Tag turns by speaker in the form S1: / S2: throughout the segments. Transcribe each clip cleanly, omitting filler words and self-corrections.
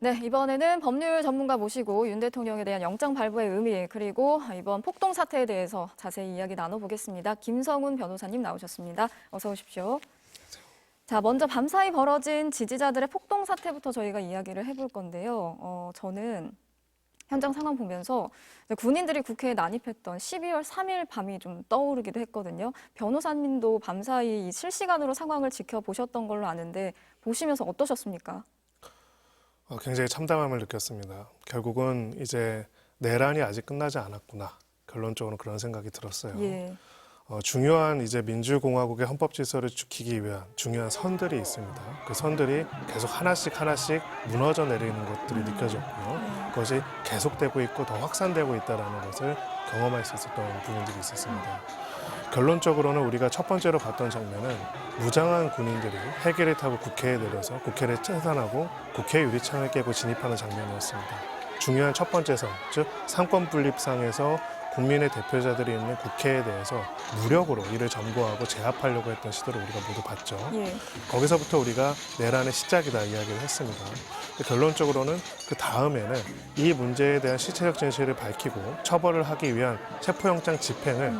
S1: 네, 이번에는 법률 전문가 모시고 윤 대통령에 대한 영장 발부의 의미 그리고 이번 폭동 사태에 대해서 자세히 이야기 나눠보겠습니다. 김성훈 변호사님 나오셨습니다. 어서 오십시오. 자, 먼저 밤사이 벌어진 지지자들의 폭동 사태부터 저희가 이야기를 해볼 건데요. 저는 현장 상황 보면서 군인들이 국회에 난입했던 12월 3일 밤이 좀 떠오르기도 했거든요. 변호사님도 밤사이 실시간으로 상황을 지켜보셨던 걸로 아는데 보시면서 어떠셨습니까?
S2: 굉장히 참담함을 느꼈습니다. 결국은 이제 내란이 아직 끝나지 않았구나. 결론적으로 그런 생각이 들었어요.
S1: 예.
S2: 중요한 이제 민주공화국의 헌법 질서를 지키기 위한 중요한 선들이 있습니다. 그 선들이 계속 하나씩 무너져 내리는 것들이 느껴졌고요. 그것이 계속되고 있고 더 확산되고 있다는 것을 경험할 수 있었던 부분들이 있었습니다. 결론적으로는 우리가 첫 번째로 봤던 장면은 무장한 군인들이 헬기를 타고 국회에 내려서 국회를 청산하고 국회 유리창을 깨고 진입하는 장면이었습니다. 중요한 첫 번째 선, 즉 상권분립상에서 국민의 대표자들이 있는 국회에 대해서 무력으로 이를 점거하고 제압하려고 했던 시도를 우리가 모두 봤죠.
S1: 예.
S2: 거기서부터 우리가 내란의 시작이다 이야기를 했습니다. 결론적으로는 그 다음에는 이 문제에 대한 실체적 진실을 밝히고 처벌을 하기 위한 체포영장 집행을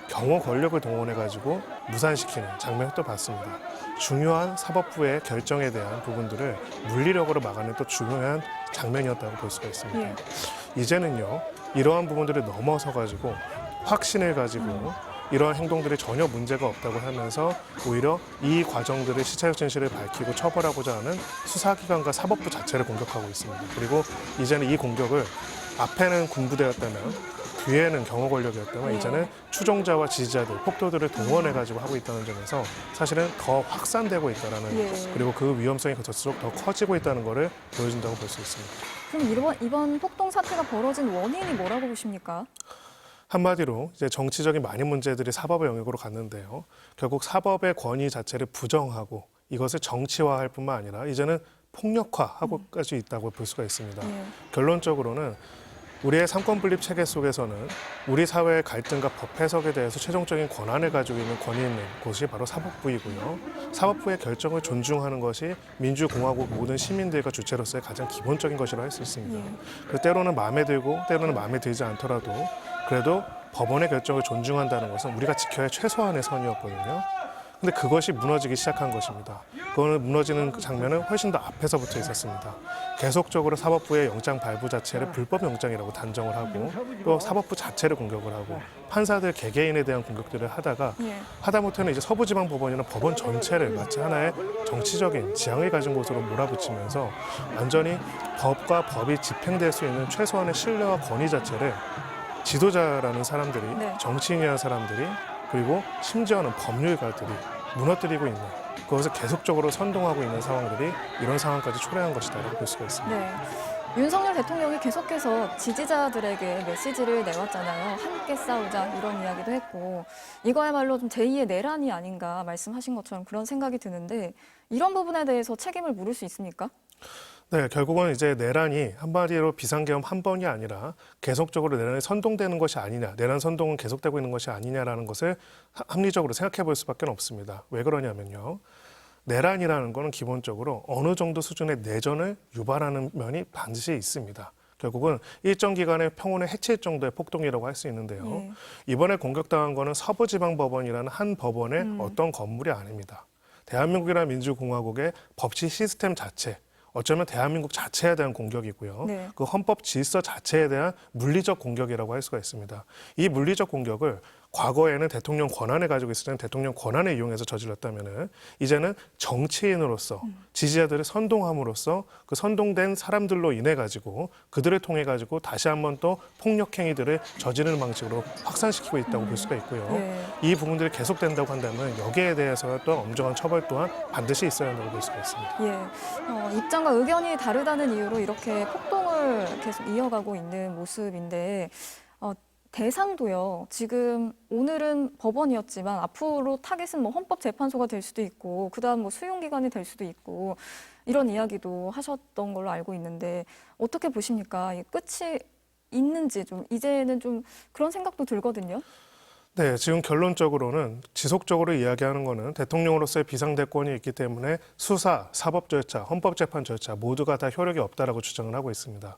S2: 경호 권력을 동원해가지고 무산시키는 장면을 또 봤습니다. 중요한 사법부의 결정에 대한 부분들을 물리력으로 막아낸 또 중요한 장면이었다고 볼 수가 있습니다.
S1: 예.
S2: 이제는요, 이러한 부분들을 넘어서가지고 확신을 가지고 이러한 행동들이 전혀 문제가 없다고 하면서 오히려 이 과정들의 실체적 진실을 밝히고 처벌하고자 하는 수사기관과 사법부 자체를 공격하고 있습니다. 그리고 이제는 이 공격을 앞에는 군부대였다면 뒤에는 경호 권력이었다면 이제는 추종자와 지지자들, 폭도들을 동원해가지고 하고 있다는 점에서 사실은 더 확산되고 있다는 그리고 그 위험성이 그럴수록 더 커지고 있다는 것을 보여준다고 볼 수 있습니다.
S1: 그럼 이번 폭동 사태가 벌어진 원인이 뭐라고 보십니까?
S2: 한마디로 이제 정치적인 많은 문제들이 사법의 영역으로 갔는데요. 결국 사법의 권위 자체를 부정하고 이것을 정치화할 뿐만 아니라 이제는 폭력화하고까지 있다고 볼 수가 있습니다. 결론적으로는 우리의 상권분립 체계 속에서는 우리 사회의 갈등과 법 해석에 대해서 최종적인 권한을 가지고 있는 권위 있는 곳이 바로 사법부이고요. 사법부의 결정을 존중하는 것이 민주공화국 모든 시민들과 주체로서의 가장 기본적인 것이라고 할 수 있습니다. 그 때로는 마음에 들고 때로는 마음에 들지 않더라도 그래도 법원의 결정을 존중한다는 것은 우리가 지켜야 할 최소한의 선이었거든요. 근데 그것이 무너지기 시작한 것입니다. 그거는 무너지는 장면은 훨씬 더 앞에서부터 있었습니다. 계속적으로 사법부의 영장 발부 자체를 불법 영장이라고 단정을 하고 또 사법부 자체를 공격을 하고 판사들 개개인에 대한 공격들을 하다가 하다못해는 이제 서부지방법원이나 법원 전체를 마치 하나의 정치적인 지향을 가진 곳으로 몰아붙이면서 완전히 법과 법이 집행될 수 있는 최소한의 신뢰와 권위 자체를 지도자라는 사람들이 정치인이라는 사람들이 그리고 심지어는 법률가들이 무너뜨리고 있는 그것을 계속적으로 선동하고 있는 상황들이 이런 상황까지 초래한 것이다라고 볼 수가 있습니다.
S1: 네. 윤석열 대통령이 계속해서 지지자들에게 메시지를 내왔잖아요. 함께 싸우자 이런 이야기도 했고 이거야말로 좀 제2의 내란이 아닌가 말씀하신 것처럼 그런 생각이 드는데 이런 부분에 대해서 책임을 물을 수 있습니까?
S2: 네, 결국은 이제 내란이 한마디로 비상계엄 한 번이 아니라 계속적으로 내란이 선동되는 것이 아니냐, 내란 선동은 계속되고 있는 것이 아니냐라는 것을 합리적으로 생각해 볼 수밖에 없습니다. 왜 그러냐면요. 내란이라는 것은 기본적으로 어느 정도 수준의 내전을 유발하는 면이 반드시 있습니다. 결국은 일정 기간의 평온을 해칠 정도의 폭동이라고 할 수 있는데요. 이번에 공격당한 것은 서부지방법원이라는 한 법원의 어떤 건물이 아닙니다. 대한민국이라는 민주공화국의 법치 시스템 자체, 어쩌면 대한민국 자체에 대한 공격이고요. 그 헌법 질서 자체에 대한 물리적 공격이라고 할 수가 있습니다. 이 물리적 공격을 과거에는 대통령 권한을 가지고 있을 때는 대통령 권한을 이용해서 저질렀다면은 이제는 정치인으로서 지지자들을 선동함으로써 그 선동된 사람들로 인해 가지고 그들을 통해 가지고 다시 한번 또 폭력 행위들을 저지르는 방식으로 확산시키고 있다고 볼 수가 있고요. 이 부분들이 계속된다고 한다면 여기에 대해서 또 엄정한 처벌 또한 반드시 있어야 한다고 볼 수가 있습니다.
S1: 입장과 의견이 다르다는 이유로 이렇게 폭동을 계속 이어가고 있는 모습인데 대상도요. 지금 오늘은 법원이었지만 앞으로 타겟은 뭐 헌법재판소가 될 수도 있고 그다음 뭐 수용기관이 될 수도 있고 이런 이야기도 하셨던 걸로 알고 있는데 어떻게 보십니까? 끝이 있는지 좀 이제는 좀 그런 생각도 들거든요.
S2: 네, 지금 결론적으로는 지속적으로 이야기하는 거는 대통령으로서의 비상대권이 있기 때문에 수사, 사법 절차, 헌법재판 절차 모두가 다 효력이 없다라고 주장을 하고 있습니다.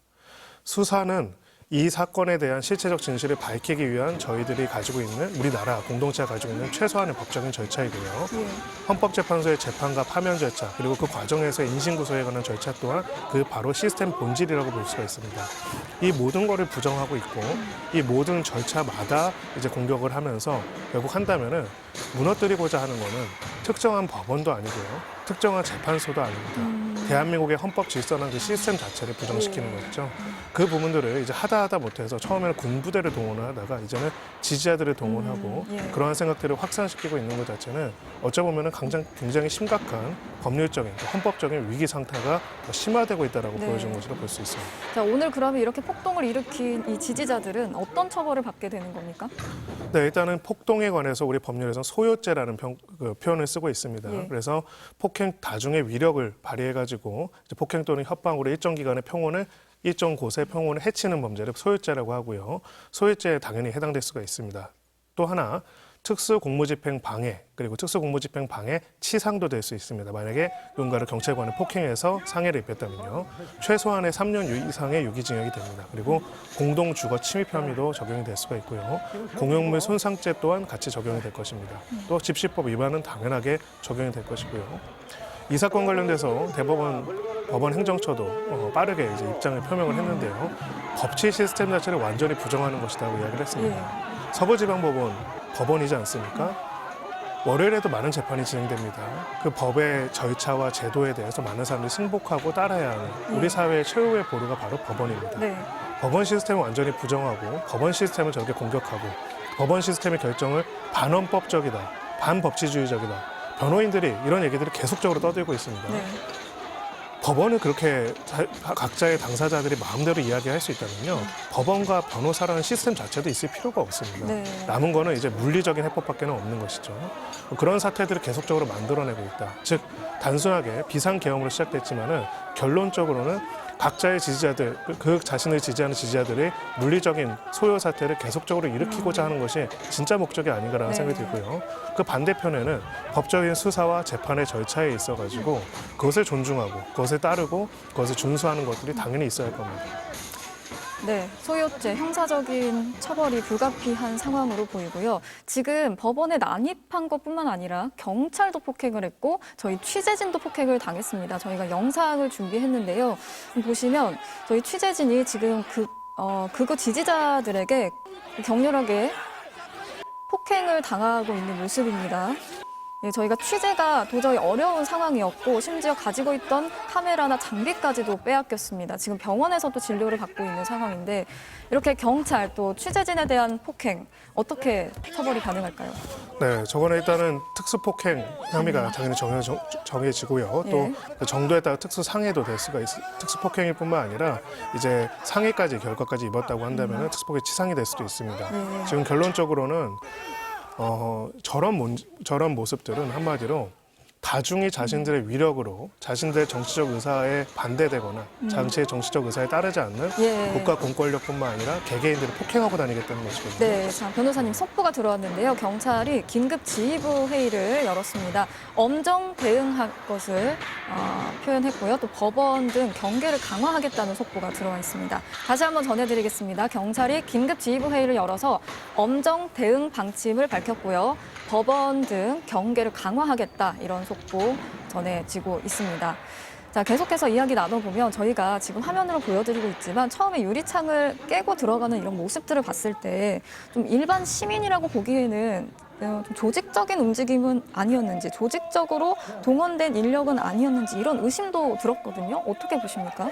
S2: 수사는 이 사건에 대한 실체적 진실을 밝히기 위한 저희들이 가지고 있는 우리나라 공동체가 가지고 있는 최소한의 법적인 절차이고요. 헌법재판소의 재판과 파면 절차 그리고 그 과정에서 인신구속에 관한 절차 또한 그 바로 시스템 본질이라고 볼 수가 있습니다. 이 모든 거를 부정하고 있고 이 모든 절차마다 이제 공격을 하면서 결국 한다면은 무너뜨리고자 하는 거는 특정한 법원도 아니고요. 특정한 재판소도 아닙니다. 대한민국의 헌법 질서나 그 시스템 자체를 부정시키는 거죠. 그 부분들을 이제 하다 못해서 처음에는 군부대를 동원하다가 이제는 지지자들을 동원하고 그러한 생각들을 확산시키고 있는 것 자체는 어찌 보면은 굉장히 심각한 법률적인 헌법적인 위기 상태가 더 심화되고 있다라고 보여주는 것으로 볼 수 있습니다.
S1: 자, 오늘 그러면 이렇게 폭동을 일으킨 이 지지자들은 어떤 처벌을 받게 되는 겁니까?
S2: 네, 일단은 폭동에 관해서 우리 법률에서는 소요죄라는 표현을 쓰고 있습니다. 그래서 폭행 다중의 위력을 발휘해가지고 이제 폭행 또는 협박으로 일정 기간의 평온을 일정 곳의 평온을 해치는 범죄를 소요죄라고 하고요. 소요죄에 당연히 해당될 수가 있습니다. 또 하나 특수공무집행 방해 그리고 특수공무집행 방해 치상도 될 수 있습니다. 만약에 누군가를 경찰관에 폭행해서 상해를 입혔다면요. 최소한의 3년 이상의 유기징역이 됩니다. 그리고 공동주거 침입 혐의도 적용이 될 수가 있고요. 공용물 손상죄 또한 같이 적용이 될 것입니다. 또 집시법 위반은 당연하게 적용이 될 것이고요. 이 사건 관련돼서 법원 행정처도 빠르게 이제 입장을 표명을 했는데요. 법치 시스템 자체를 완전히 부정하는 것이라고 이야기를 했습니다. 서부지방법원이지 않습니까? 월요일에도 많은 재판이 진행됩니다. 그 법의 절차와 제도에 대해서 많은 사람들이 승복하고 따라야 하는 우리 사회의 최후의 보루가 바로 법원입니다. 법원 시스템을 완전히 부정하고 법원 시스템을 저렇게 공격하고 법원 시스템의 결정을 반헌법적이다, 반법치주의적이다. 변호인들이 이런 얘기들을 계속적으로 떠들고 있습니다. 법원을 그렇게 각자의 당사자들이 마음대로 이야기할 수 있다면요. 법원과 변호사라는 시스템 자체도 있을 필요가 없습니다. 남은 거는 이제 물리적인 해법밖에 없는 것이죠. 그런 사태들을 계속적으로 만들어내고 있다. 즉 단순하게 비상계엄으로 시작됐지만은 결론적으로는 각자의 지지자들, 그 자신을 지지하는 지지자들의 물리적인 소요 사태를 계속적으로 일으키고자 하는 것이 진짜 목적이 아닌가라는 생각이 들고요. 그 반대편에는 법적인 수사와 재판의 절차에 있어가지고 그것을 존중하고 그것을 따르고 그것을 준수하는 것들이 당연히 있어야 할 겁니다.
S1: 네, 소요죄, 형사적인 처벌이 불가피한 상황으로 보이고요. 지금 법원에 난입한 것뿐만 아니라 경찰도 폭행을 했고 저희 취재진도 폭행을 당했습니다. 저희가 영상을 준비했는데요. 보시면 저희 취재진이 지금 극우 지지자들에게 격렬하게 폭행을 당하고 있는 모습입니다. 네, 저희가 취재가 도저히 어려운 상황이었고 심지어 가지고 있던 카메라나 장비까지도 빼앗겼습니다. 지금 병원에서도 진료를 받고 있는 상황인데 이렇게 경찰 또 취재진에 대한 폭행 어떻게 처벌이 가능할까요?
S2: 네, 저거는 일단은 특수폭행 혐의가 당연히 정해지고요. 또 정도에 따라 특수상해도 될 수가 있어요. 특수폭행일 뿐만 아니라 이제 상해까지 결과까지 입었다고 한다면 특수폭행 치상이 될 수도 있습니다. 지금 결론적으로는 저런 모습들은 한마디로 다중이 자신들의 위력으로 자신들의 정치적 의사에 반대되거나 자신의 정치적 의사에 따르지 않는 국가 공권력뿐만 아니라 개개인들을 폭행하고 다니겠다는 것이거든요.
S1: 네, 자, 변호사님 속보가 들어왔는데요. 경찰이 긴급 지휘부 회의를 열었습니다. 엄정 대응할 것을 표현했고요. 또 법원 등 경계를 강화하겠다는 속보가 들어와 있습니다. 다시 한번 전해드리겠습니다. 경찰이 긴급 지휘부 회의를 열어서 엄정 대응 방침을 밝혔고요. 법원 등 경계를 강화하겠다 이런 속보 전해지고 있습니다. 자, 계속해서 이야기 나눠보면 저희가 지금 화면으로 보여드리고 있지만 처음에 유리창을 깨고 들어가는 이런 모습들을 봤을 때 좀 일반 시민이라고 보기에는 좀 조직적인 움직임은 아니었는지, 조직적으로 동원된 인력은 아니었는지 이런 의심도 들었거든요. 어떻게 보십니까?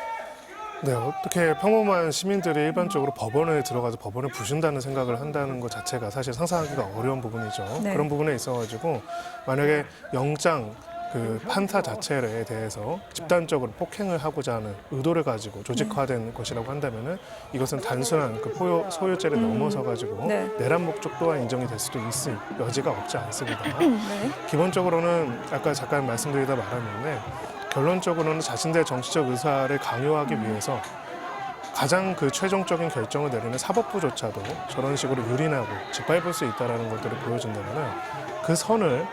S2: 네, 어떻게 평범한 시민들이 일반적으로 법원에 들어가서 법원을 부순다는 생각을 한다는 것 자체가 사실 상상하기가 어려운 부분이죠. 그런 부분에 있어가지고 만약에 영장 판사 자체에 대해서 집단적으로 폭행을 하고자 하는 의도를 가지고 조직화된 것이라고 한다면은 이것은 단순한 소요죄를 넘어서 가지고 내란 목적 또한 인정이 될 수도 있을 여지가 없지 않습니다. 기본적으로는 아까 잠깐 말씀드리다 말았는데 결론적으로는 자신들의 정치적 의사를 강요하기 위해서 가장 그 최종적인 결정을 내리는 사법부조차도 저런 식으로 유린하고 짓밟을 수 있다는 것들을 보여준다면 그 선을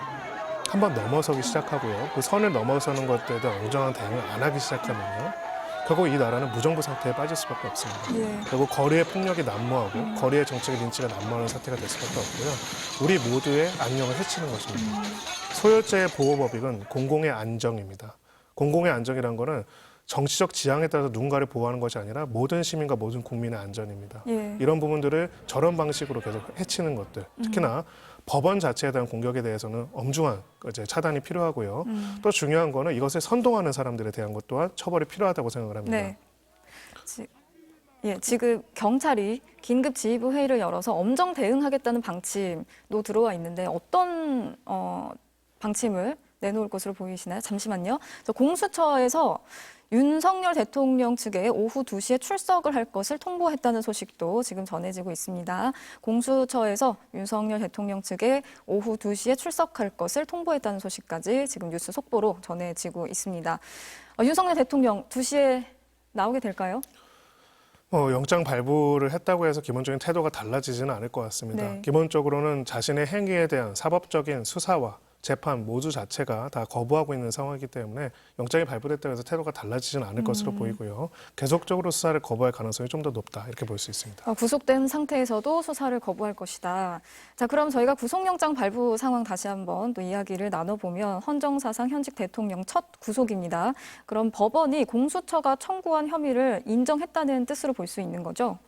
S2: 한번 넘어서기 시작하고요. 그 선을 넘어서는 것들에 대한 엉뚱한 대응을 안 하기 시작하면요. 결국 이 나라는 무정부 상태에 빠질 수밖에 없습니다.
S1: 예.
S2: 결국 거리의 폭력이 난무하고 거리의 정책의 린치가 난무하는 사태가 될 수밖에 없고요. 우리 모두의 안녕을 해치는 것입니다. 소유자의 보호법익은 공공의 안정입니다. 공공의 안정이란 거는 정치적 지향에 따라서 누군가를 보호하는 것이 아니라 모든 시민과 모든 국민의 안전입니다.
S1: 예.
S2: 이런 부분들을 저런 방식으로 계속 해치는 것들, 특히나 법원 자체에 대한 공격에 대해서는 엄중한 이제 차단이 필요하고요. 또 중요한 거는 이것을 선동하는 사람들에 대한 것 또한 처벌이 필요하다고 생각을 합니다.
S1: 네. 지금 경찰이 긴급 지휘부 회의를 열어서 엄정 대응하겠다는 방침도 들어와 있는데 어떤 방침을 내놓을 것으로 보이시나요? 잠시만요. 공수처에서 윤석열 대통령 측에 오후 2시에 출석을 할 것을 통보했다는 소식도 지금 전해지고 있습니다. 공수처에서 윤석열 대통령 측에 오후 2시에 출석할 것을 통보했다는 소식까지 지금 뉴스 속보로 전해지고 있습니다. 윤석열 대통령 2시에 나오게 될까요?
S2: 영장 발부를 했다고 해서 기본적인 태도가 달라지지는 않을 것 같습니다.
S1: 네.
S2: 기본적으로는 자신의 행위에 대한 사법적인 수사와 재판 모두 자체가 다 거부하고 있는 상황이기 때문에 영장이 발부됐다고 해서 태도가 달라지지는 않을 것으로 보이고요. 계속적으로 수사를 거부할 가능성이 좀 더 높다 이렇게 볼 수 있습니다.
S1: 구속된 상태에서도 수사를 거부할 것이다. 자, 그럼 저희가 구속영장 발부 상황 다시 한번 또 이야기를 나눠보면 헌정사상 현직 대통령 첫 구속입니다. 그럼 법원이 공수처가 청구한 혐의를 인정했다는 뜻으로 볼 수 있는 거죠?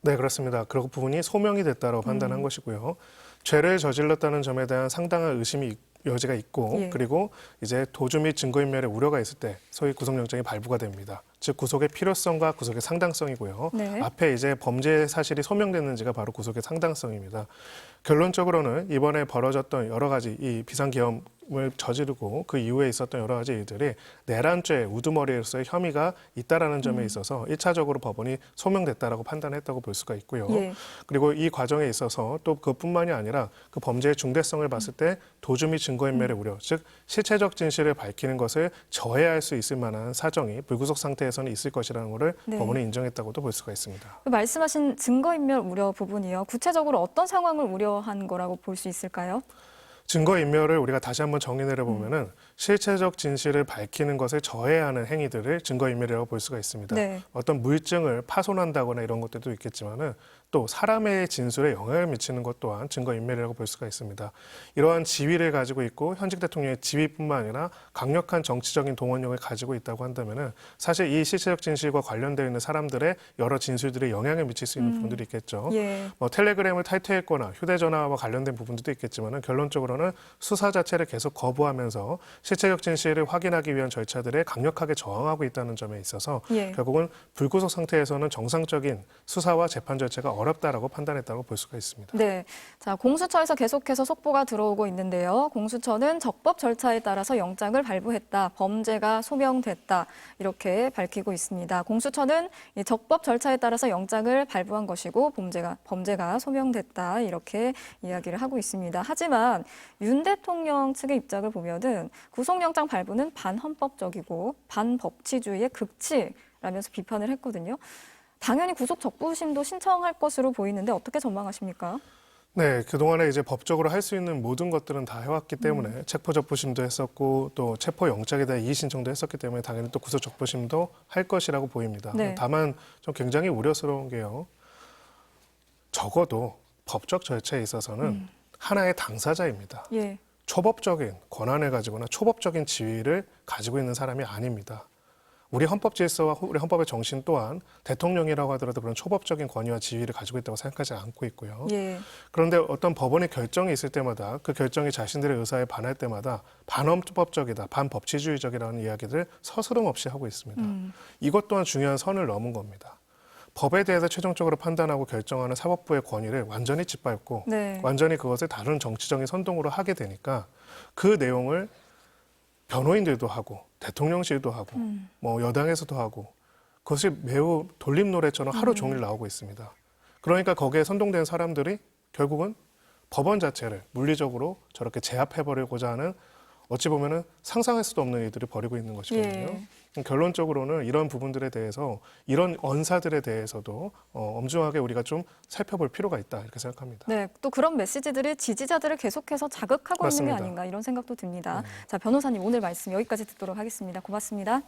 S2: 네, 그렇습니다. 그 부분이 소명이 됐다고 판단한 것이고요. 죄를 저질렀다는 점에 대한 상당한 의심이 여지가 있고
S1: 예.
S2: 그리고 이제 도주 및 증거인멸의 우려가 있을 때 소위 구속영장이 발부가 됩니다. 즉 구속의 필요성과 구속의 상당성이고요.
S1: 네.
S2: 앞에 이제 범죄 사실이 소명됐는지가 바로 구속의 상당성입니다. 결론적으로는 이번에 벌어졌던 여러 가지 이 비상계엄을 저지르고 그 이후에 있었던 여러 가지 일들이 내란죄 우두머리로서의 혐의가 있다라는 점에 있어서 1차적으로 법원이 소명됐다라고 판단했다고 볼 수가 있고요.
S1: 예.
S2: 그리고 이 과정에 있어서 또 그뿐만이 아니라 그 범죄의 중대성을 봤을 때 도주 및 증거인멸의 우려, 즉 실체적 진실을 밝히는 것을 저해할 수 있을 만한 사정이 불구속 상태에서는 있을 것이라는 것을
S1: 네.
S2: 법원이 인정했다고도 볼 수가 있습니다.
S1: 말씀하신 증거인멸 우려 부분이요. 구체적으로 어떤 상황을 우려한 거라고 볼 수 있을까요?
S2: 증거인멸을 우리가 다시 한번 정의 내려보면은 실체적 진실을 밝히는 것을 저해하는 행위들을 증거인멸이라고 볼 수가 있습니다.
S1: 네.
S2: 어떤 물증을 파손한다거나 이런 것들도 있겠지만은 또 사람의 진술에 영향을 미치는 것 또한 증거인멸이라고 볼 수가 있습니다. 이러한 지위를 가지고 있고 현직 대통령의 지위뿐만 아니라 강력한 정치적인 동원력을 가지고 있다고 한다면은 사실 이 실체적 진실과 관련되어 있는 사람들의 여러 진술들에 영향을 미칠 수 있는 부분들이 있겠죠.
S1: 예.
S2: 텔레그램을 탈퇴했거나 휴대전화와 관련된 부분들도 있겠지만은 결론적으로는 수사 자체를 계속 거부하면서 실체적 진실을 확인하기 위한 절차들에 강력하게 저항하고 있다는 점에 있어서
S1: 예.
S2: 결국은 불구속 상태에서는 정상적인 수사와 재판 절차가 어렵다라고 판단했다고 볼 수가 있습니다.
S1: 네. 자, 공수처에서 계속해서 속보가 들어오고 있는데요. 공수처는 적법 절차에 따라서 영장을 발부했다. 범죄가 소명됐다. 이렇게 밝히고 있습니다. 공수처는 이 적법 절차에 따라서 영장을 발부한 것이고 범죄가 소명됐다. 이렇게 이야기를 하고 있습니다. 하지만 윤 대통령 측의 입장을 보면은 구속영장 발부는 반헌법적이고 반법치주의의 극치라면서 비판을 했거든요. 당연히 구속 적부심도 신청할 것으로 보이는데 어떻게 전망하십니까?
S2: 네, 그동안에 이제 법적으로 할 수 있는 모든 것들은 다 해왔기 때문에 체포 적부심도 했었고 또 체포 영장에 대한 이의 신청도 했었기 때문에 당연히 또 구속 적부심도 할 것이라고 보입니다.
S1: 네.
S2: 다만 좀 굉장히 우려스러운 게요. 적어도 법적 절차에 있어서는 하나의 당사자입니다.
S1: 예.
S2: 초법적인 권한을 가지거나 초법적인 지위를 가지고 있는 사람이 아닙니다. 우리 헌법 질서와 우리 헌법의 정신 또한 대통령이라고 하더라도 그런 초법적인 권위와 지위를 가지고 있다고 생각하지 않고 있고요.
S1: 예.
S2: 그런데 어떤 법원의 결정이 있을 때마다 그 결정이 자신들의 의사에 반할 때마다 반헌법적이다, 반법치주의적이라는 이야기들을 서스럼 없이 하고 있습니다. 이것 또한 중요한 선을 넘은 겁니다. 법에 대해서 최종적으로 판단하고 결정하는 사법부의 권위를 완전히 짓밟고
S1: 네.
S2: 완전히 그것을 다른 정치적인 선동으로 하게 되니까 그 내용을 변호인들도 하고 대통령실도 하고 뭐 여당에서도 하고 그것이 매우 돌림노래처럼 하루 종일 나오고 있습니다. 그러니까 거기에 선동된 사람들이 결국은 법원 자체를 물리적으로 저렇게 제압해버리고자 하는 어찌 보면은 상상할 수도 없는 일들을 벌이고 있는 것이거든요. 결론적으로는 이런 부분들에 대해서 이런 언사들에 대해서도 엄중하게 우리가 좀 살펴볼 필요가 있다 이렇게 생각합니다.
S1: 네, 또 그런 메시지들이 지지자들을 계속해서 자극하고 있는
S2: 맞습니다.
S1: 게 아닌가 이런 생각도 듭니다. 자, 변호사님 오늘 말씀 여기까지 듣도록 하겠습니다. 고맙습니다.